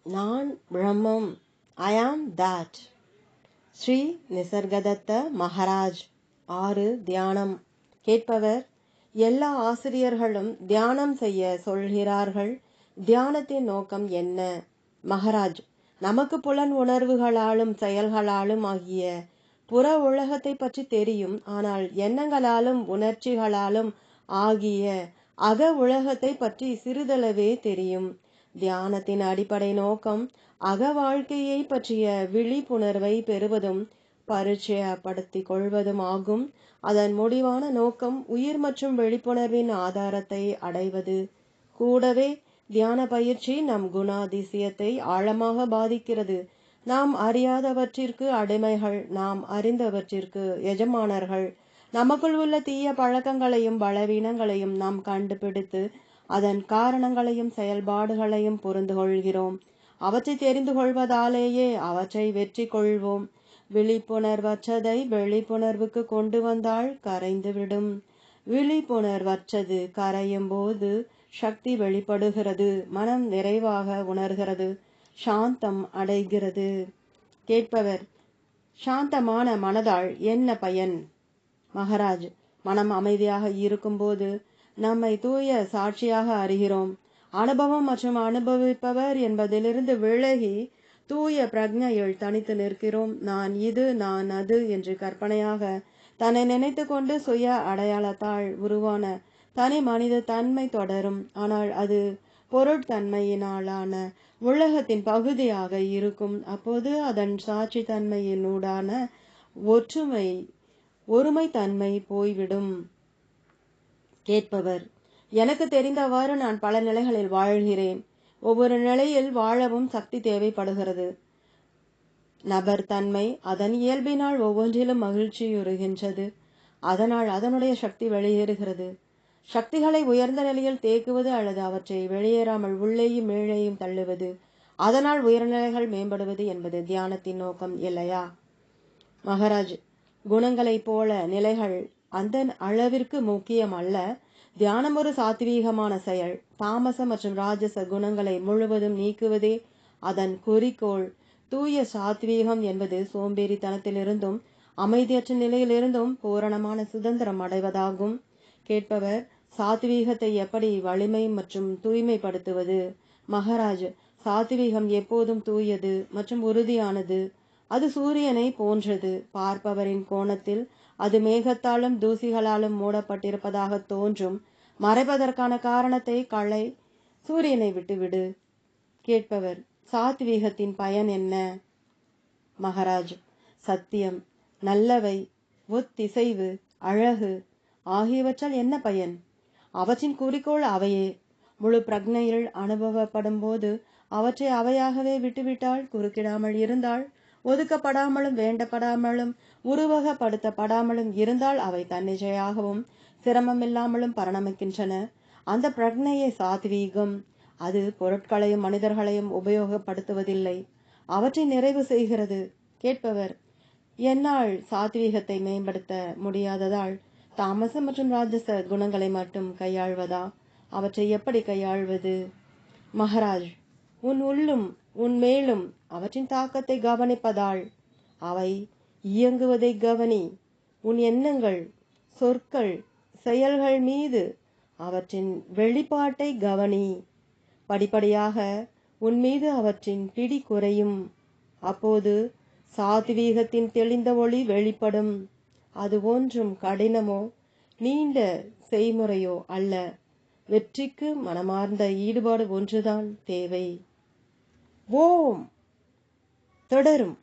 நான் பிரம்மம். ஐ ஆம் that. ஸ்ரீ நிசர்கதத்த மகாராஜ். 6. தியானம். கேட்பவர்: எல்லா ஆசிரியர்களும் தியானம் செய்ய சொல்கிறார்கள். தியானத்தின் நோக்கம் என்ன? மகாராஜ்: நமக்கு புலன் உணர்வுகளாலும் செயல்களாலும் ஆகிய புற உலகத்தை பற்றி தெரியும். ஆனால் எண்ணங்களாலும் உணர்ச்சிகளாலும் ஆகிய அக உலகத்தை பற்றி சிறிதளவே தெரியும். தியானத்தின் அடிப்படை நோக்கம் அக வாழ்க்கையை பற்றிய விழிப்புணர்வை பெறுவதும் பரிச்சயப்படுத்திக் கொள்வதும் ஆகும். அதன் முடிவான நோக்கம் உயிர் மற்றும் விழிப்புணர்வின் ஆதாரத்தை அடைவது. கூடவே தியான பயிற்சி நம் குணாதிசயத்தை ஆழமாக பாதிக்கிறது. நாம் அறியாதவற்றிற்கு அடிமைகள், நாம் அறிந்தவற்றிற்கு எஜமானர்கள். நமக்குள் உள்ள தீய பழக்கங்களையும் பலவீனங்களையும் நாம் கண்டுபிடித்து அதன் காரணங்களையும் செயல்பாடுகளையும் புரிந்து கொள்கிறோம். அவற்றை தெரிந்து கொள்வதாலேயே அவற்றை வெற்றி கொள்வோம். விழிப்புணர்வற்றதை விழிப்புணர்வுக்கு கொண்டு வந்தால் கரைந்துவிடும். விழிப்புணர்வற்றது கரையும் போது சக்தி வெளிப்படுகிறது. மனம் நிறைவாக உணர்கிறது. சாந்தம் அடைகிறது. கேட்பவர்: சாந்தமான மனதால் என்ன பயன்? மகாராஜ்: மனம் அமைதியாக இருக்கும்போது நம்மை தூய சாட்சியாக அறிகிறோம். அனுபவம் மற்றும் அனுபவிப்பவர் என்பதிலிருந்து விலகி தூய பிரக்ஞையில் தனித்து நிற்கிறோம். நான் இது, நான் அது என்று கற்பனையாக தன்னை நினைத்து கொண்டு சுய அடையாளத்தால் உருவான தனி மனித தன்மை தொடரும். ஆனால் அது பொருட்தன்மையினாலான உலகத்தின் பகுதியாக இருக்கும். அப்போது அதன் சாட்சி தன்மையினூடான ஒருமை தன்மை போய்விடும். கேட்பவர்: எனக்கு தெரிந்தவாறு நான் பல நிலைகளில் வாழ்கிறேன். ஒவ்வொரு நிலையில் வாழவும் சக்தி தேவைப்படுகிறது. நபர் தன்மை அதன் இயல்பினால் ஒவ்வொன்றிலும் மகிழ்ச்சியுறுகின்றது. அதனால் அதனுடைய சக்தி வெளியேறுகிறது. சக்திகளை உயர்ந்த நிலையில் தேக்குவது அல்லது அவற்றை வெளியேறாமல் உள்ளேயும் மேலேயும் தள்ளுவது, அதனால் உயர்நிலைகள் மேம்படுவது என்பது தியானத்தின் நோக்கம் இல்லையா? மகாராஜ்: குணங்களைப் போல நிலைகள் அந்த அளவிற்கு முக்கியம் அல்ல. தியானம் ஒரு சாத்வீகமான செயல். தாமச மற்றும் ராஜச குணங்களை முழுவதும் நீக்குவதே அதன் குறிக்கோள். தூய சாத்வீகம் என்பது சோம்பேறித்தனத்திலிருந்தும் அமைதியற்ற நிலையிலிருந்தும் பூரணமான சுதந்திரம் அடைவதாகும். கேட்பவர்: சாத்வீகத்தை எப்படி வலிமை மற்றும் தூய்மைப்படுத்துவது? மகாராஜ்: சாத்வீகம் எப்போதும் தூயது மற்றும் உறுதியானது. அது சூரியனை போன்றது. பார்ப்பவரின் கோணத்தில் அது மேகத்தாலும் தூசிகளாலும் மூடப்பட்டிருப்பதாக தோன்றும். மறைப்பதற்கான காரணத்தை களை சூரியனை விட்டுவிடு. கேட்பவர்: சாத்வீகத்தின் பயன் என்ன? மகாராஜ்: சத்தியம், நல்லவை, ஒத்திசைவு, அழகு ஆகியவற்றால் என்ன பயன்? அவற்றின் குறிக்கோள் அவையே. முழு பிரக்ஞையில் அனுபவப்படும் போது அவற்றை அவையாகவே விட்டுவிட்டால், குறுக்கிடாமல் இருந்தால், ஒதுக்கப்படாமலும் வேண்டப்படாமலும் உருவகப்படுத்தப்படாமலும் இருந்தால் அவை தன்னிச்சையாகவும் சிரமமில்லாமலும் பரிணமிக்கின்றன. அந்த பிரக்ஞையே சாத்வீகம். அது பொருட்களையும் மனிதர்களையும் உபயோகப்படுத்துவதில்லை, அவற்றை நிறைவு செய்கிறது. கேட்பவர்: என்னால் சாத்வீகத்தை மேம்படுத்த முடியாததால் தாமச மற்றும் ராஜச குணங்களை மட்டும் கையாள்வதா? அவற்றை எப்படி கையாள்வது? மகாராஜ்: உன் உள்ளும் உன் மேலும் அவற்றின் தாக்கத்தை கவனிப்பதால். அவை இயங்குவதை கவனி. உன் எண்ணங்கள், சொற்கள், செயல்கள் மீது அவற்றின் வெளிப்பாட்டை கவனி. படிப்படியாக உன் மீது அவற்றின் பிடி குறையும். அப்போது சாத்வீகத்தின் தெளிந்த ஒளி வெளிப்படும். அது ஒன்றும் கடினமோ நீண்ட செய்முறையோ அல்ல. வெற்றிக்கு மனமார்ந்த ஈடுபாடு ஒன்றுதான் தேவை. ஓம். தொடரும்.